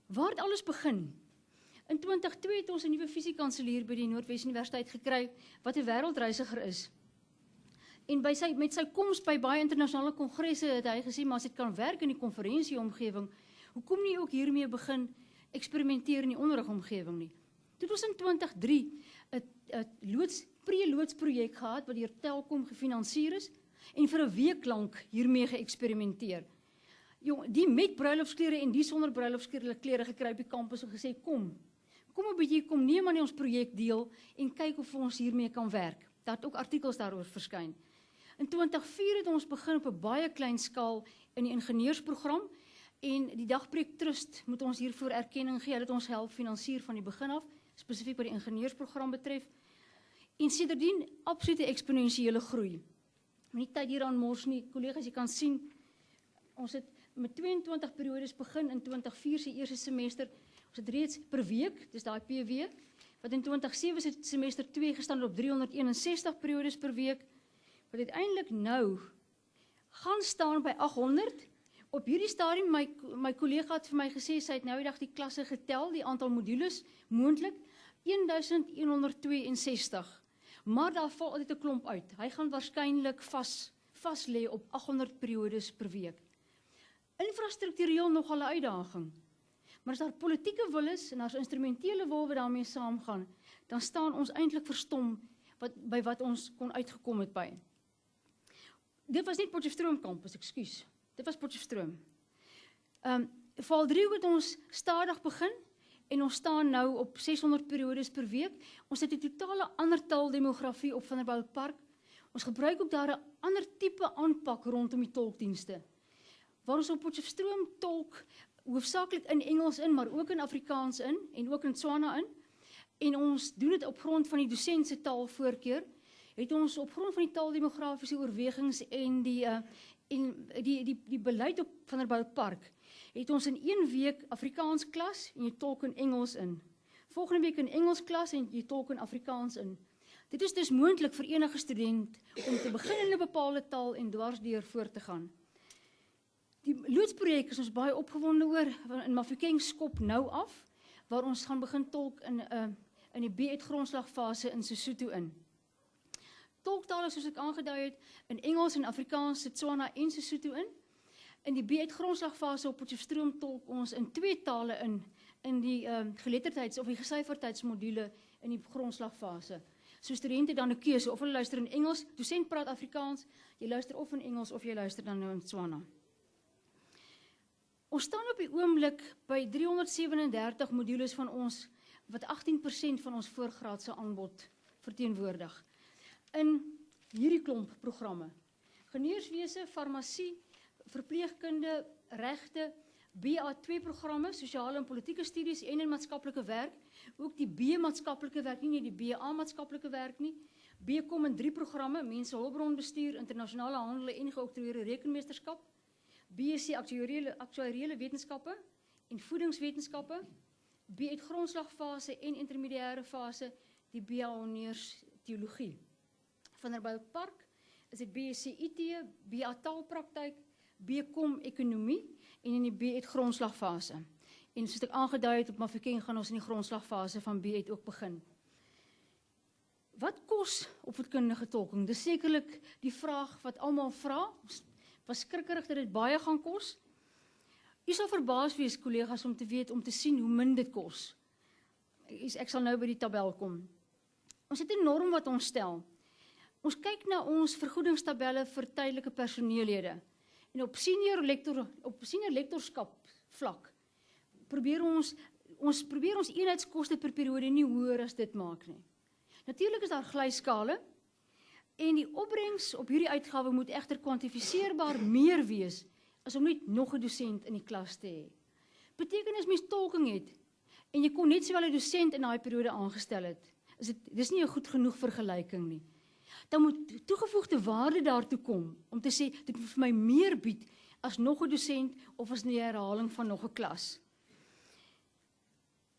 Waar het alles begin? In 2002 het ons 'n nuwe visiekanselier by die Noordwes Universiteit gekry, wat 'n wêreldreisiger is. En met sy koms by baie internasionale kongresse het hy gesê, maar as dit kan werk in die konferensieomgewing, hoekom nie ook hiermee begin eksperimenteer in die onderrigomgewing nie? Toe het ons in 2003 'n pre-loodsprojek gehad, wat deur Telkom gefinansier is, en vir 'n week lank hiermee geëksperimenteer. Die met bruilofsklere en die sonder bruilofsklere gekry op die kampus en gesê, kom 'n bietjie, kom neem aan ons projek deel en kyk of ons hiermee kan werk. Daar het ook artikels daaroor verskyn. In 2004 het ons begin op 'n baie klein skaal in die ingenieursprogram en die Dagpreek Trust moet ons hiervoor erkenning gee dat ons help finansier van die begin af, spesifiek wat die ingenieursprogram betref. En sedertdien absolute eksponensiële groei. Nie tyd hieraan mors nie, kollegas, jy kan sien, ons het met 22 periodes begin in 2004 se eerste semester. Ons het reeds per week, dis daai PW, wat in 2007 se semester 2 gestaan op 361 periodes per week, wat uiteindelik nou gaan staan by 800. Op hierdie stadium, my kollega het vir my gesê, sy het nou die dag die klasse getel, die aantal modules, moontlik 1162. Maar daar val altyd 'n klomp uit. Hy gaan waarskynlik vas lê op 800 periodes per week. Infrastruktureel nogal 'n uitdaging. Maar as daar politieke wil is en daar's instrumentele wil wat daarmee saamgaan, dan staan ons eintlik verstom by wat ons kon uitgekom het by. Dit was nie Potchefstroom kampus, ekskuus. Dit was Potchefstroom. Val 3 het ons stadig begin en ons staan nou op 600 periodes per week. Ons het 'n totale ander taaldemografie op Vanderbijlpark. Ons gebruik ook daar 'n ander tipe aanpak rondom die tolkdienste. Waar ons op Potchefstroom tolk hoofsaaklik in Engels in, maar ook in Afrikaans in en ook in Tswana in. En ons doen dit op grond van die dosent se taalvoorkeur. Het ons op grond van die taaldemografiese oorwegings en die beleid op Vanderbijlpark, het ons in 1 week Afrikaans klas en jy tolk in Engels in. Volgende week in Engels klas en jy tolk in Afrikaans in. Dit is dus moontlik vir enige student om te begin in 'n bepaalde taal en dwarsdeur voort te gaan. Die loodsprojek is ons baie opgewonde oor. In Mafeking skop nou af, waar ons gaan begin tolk in die B-Ed grondslagfase in Sesotho in. Tolktale, soos ek aangedui het, in Engels en Afrikaans, Setswana en Sesotho in. In die B-Ed grondslagfase op Potchefstroom tolk ons in 2 tale in die geletterdheids- of die gesyferdheidsmodule in die grondslagfase. So studente dan 'n keuse, of hulle luister in Engels, dosent praat Afrikaans, jy luister of in Engels of jy luister dan nou in Tswana. Ons staan op die oomblik by 337 modules van ons, wat 18% van ons voorgraadse aanbod verteenwoordig. In hierdie klomp programme. Ingenieurswese, farmasie, verpleegkunde, regte, BA2 programme, sosiale en politieke studies en in maatskaplike werk, ook die B-maatskaplike werk, nie die BA-maatskaplike werk nie, BCom in 3 programme, mensehulpbronbestuur, internasionale handel en geoktroeëerde rekenmeesterskap, BSc aktuariële wetenskappe en voedingswetenskappe, B-Ed grondslagfase en intermediaire fase, die BA honeurs teologie. Vanderbijlpark is dit BSc IT, BA taalpraktyk, BCom ekonomie en in die B-Ed grondslagfase. En soos ek aangedui het op Mafeking gaan ons in die grondslagfase van B-Ed ook begin. Wat kos opvoedkundige tolking? Dis sekerlik die vraag wat almal vra. Was skrikkerig dat dit baie gaan kos. U sal verbaas wees, kollegas, om te weet, om te sien hoe min dit kos. Ek sal nou by die tabel kom. Ons het 'n norm wat ons stel. Ons kyk na ons vergoedingstabelle vir tydelike personeellede. En op senior lektorskap vlak probeer ons eenheidskoste per periode nie hoër as dit maak nie. Natuurlik is daar glyskale en die opbrengs op hierdie uitgawe moet egter kwantifiseerbaar meer wees as om net nog 'n dosent in die klas te hê. Beteken as mens tolking het en jy kon net sowel 'n dosent in daai periode aangestel het, dis nie 'n goed genoeg vergelyking nie. Dan moet toegevoegde waarde daartoe kom om te sê dit moet vir my meer bied as nog 'n dosent of as 'n herhaling van nog 'n klas.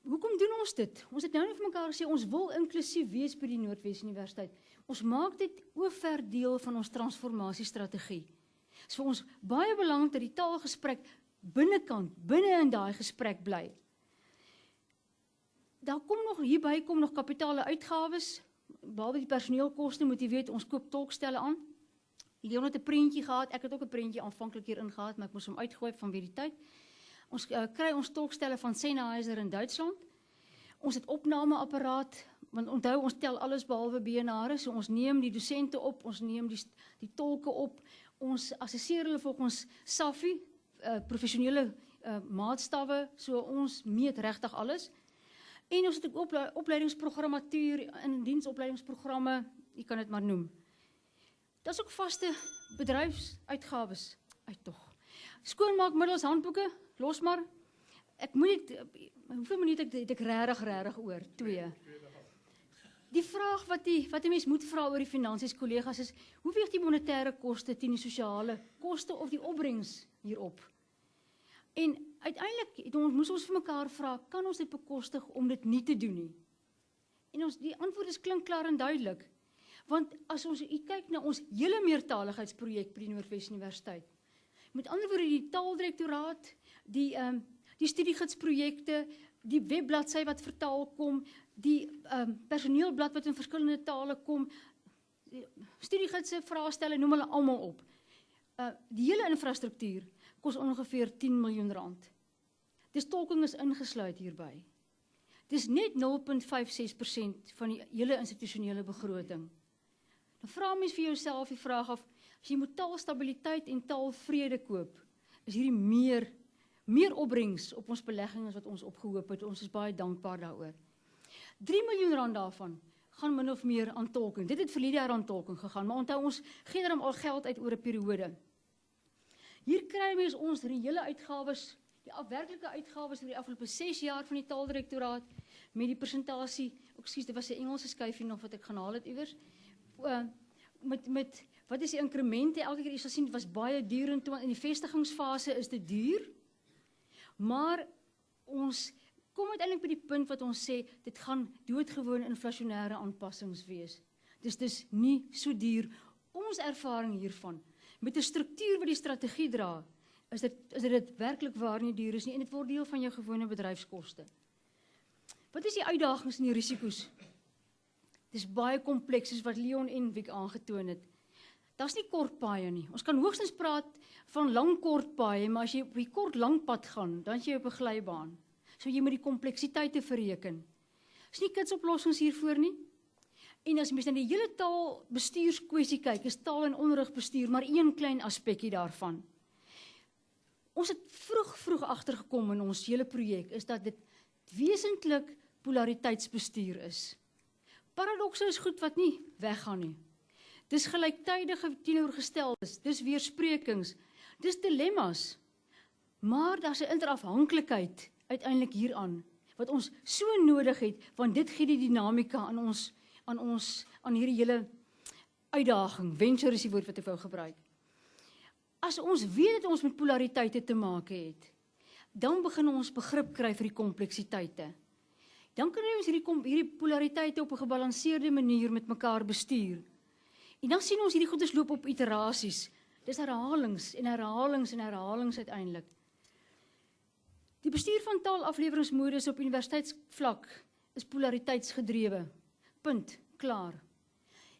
Hoekom doen ons dit? Ons het nou net vir mekaar gesê ons wil inklusief wees by die Noordwes Universiteit. Ons maak dit oorver deel van ons transformasiestrategie. Dit is vir ons baie belangrik dat die taalgesprek binne in daai gesprek bly. Daar kom nog, hierby kom nog kapitale uitgawes, behalwe die personeelkoste, moet jy weet, ons koop tolkstelle aan. Leon het 'n prentjie gehad, ek het ook 'n prentjie aanvanklik hierin gehad, maar ek moes hom uitgooi vanweë die tyd. Ons kry ons tolkstelle van Sennheiser in Duitsland. Ons het opnameapparaat, want onthou, ons tel alles behalwe BNR, so ons neem die dosente op, ons neem die tolke op, ons assesseer hulle volgens SAFI, professionele maatstawwe, so ons meet regtig alles. En ons het ook opleidingsprogrammatuur, in diensopleidingsprogramme, jy kan dit maar noem. Dat is ook vaste bedryfsuitgawes uit tog. Skoonmaakmiddels, handboeke, los maar. Ek moet nie, hoeveel minute het ek regtig oor? 2. Die vraag wat die mens moet vra oor die finansies, kollegas, is, hoe weeg die monetêre koste teen die sosiale koste of die opbrengs hierop? En uiteindelik moes ons vir mekaar vra, kan ons dit bekostig om dit nie te doen nie? En die antwoord is klink klaar en duidelik. Want as ons kyk na ons hele meertaligheidsprojek by die Noordwes Universiteit, met ander woorde die taaldirektoraat, die studiegidsprojekte, die webbladsy wat vertaal kom, die personeelblad wat in verskillende tale kom, studiegidse, vraestelle, noem hulle almal op. Die hele infrastruktuur kos ongeveer 10 miljoen rand. Dis tolking is ingesluit hierby. Dis net 0,56% van die hele institusionele begroting. Dan vra mens vir jouself die vraag af, as jy moet taalstabiliteit en taalvrede koop, is hierdie meer opbrengs op ons belegging as wat ons opgehoop het. Ons is baie dankbaar daaroor. 3 miljoen rand daarvan gaan min of meer aan tolking. Dit het verlede jaar aan tolking gegaan, maar onthou ons gee dan al geld uit oor 'n periode. Hier kry mens ons reële uitgawes, die werklike uitgawes vir die afgelope 6 jaar van die taaldirektoraat, met die presentasie, dit was 'n Engelse skyfie nog wat ek gaan haal het iewers, met wat is die inkremente, elke keer jy sal sien, dit was baie duur in die vestigingsfase is dit duur, maar ons kom uiteindelik by die punt wat ons sê, dit gaan doodgewoon inflasionêre aanpassings wees. Dis nie so duur. Ons ervaring hiervan, met 'n struktuur wat die strategie dra, is dit werklik waar nie duur is nie, en dit word deel van jou gewone bedryfskoste. Wat is die uitdagings en die risiko's? Dis baie kompleks, soos wat Leon en Wiek aangetoon het. Daar's nie kort paaie nie. Ons kan hoogstens praat van lang kort paaie, maar as jy op die kort lang pad gaan, dan is jy op 'n glybaan. So jy moet die kompleksiteite verreken. Is nie kitsoplossings hiervoor nie. En as mens na die hele taalbestuurskwessie kyk, is taal- en onderrigbestuur maar een klein aspekkie daarvan. Ons het vroeg agtergekom in ons hele projek, is dat dit wesentlik polariteitsbestuur is. Paradokse is goed wat nie weggaan nie. Dis gelyktydige teenoorgesteldes, dis weersprekings, dis dilemma's. Maar daar's 'n interafhanklikheid uiteindelik hieraan, wat ons so nodig het, want dit gee die dinamika aan hierdie hele uitdaging. Venture is die woord wat ek wou gebruik. As ons weet dat ons met polariteite te maak het, dan begin ons begrip kry vir die kompleksiteite. Dan kan ons hierdie polariteite op 'n gebalanseerde manier met mekaar bestuur. En dan sien ons hierdie goeders loop op iterasies. Dis herhalings en herhalings en herhalings uiteindelik. Die bestuur van taalafleweringsmodus op universiteitsvlak is polariteitsgedrewe. Punt, klaar.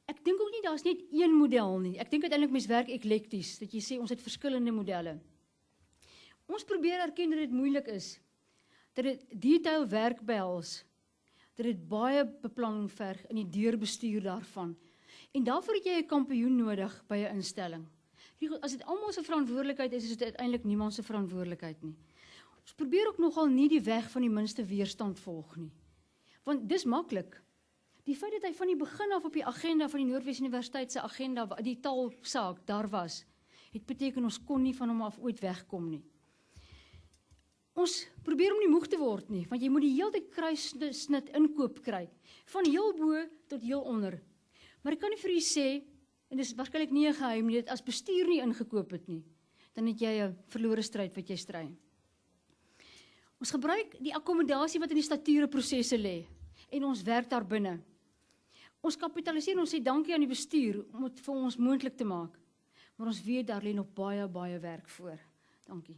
Ek dink ook nie daar's net een model nie. Ek dink uiteindelik mens werk eklekties, dat jy sê ons het verskillende modelle. Ons probeer erken dat dit moeilik is, dat dit detail werk behels, dat dit baie beplanning verg in die deurbestuur daarvan. En daarvoor het jy 'n kampioen nodig by 'n instelling. As dit almal se verantwoordelikheid is dit uiteindelik niemand se verantwoordelikheid nie. Ons probeer ook nogal nie die weg van die minste weerstand volg nie. Want dis maklik. Die feit dat hy van die begin af op die agenda van die Noordwes Universiteit se agenda, die taalsaak daar was, het beteken ons kon nie van hom af ooit wegkom nie. Ons probeer om nie moeg te word nie, want jy moet die hele tyd kruissnit inkoop kry, van heel bo tot heel onder. Maar ek kan nie vir u sê, en dis waarskynlik nie 'n geheim nie, dat as bestuur nie ingekoop het nie, dan het jy 'n verlore stryd wat jy stry. Ons gebruik die akkommodasie wat in die statureprosesse lê, en ons werk daar binne. Ons kapitaliseer, ons sê dankie aan die bestuur om dit vir ons moontlik te maak. Maar ons weet daar lê nog baie werk voor. Dankie.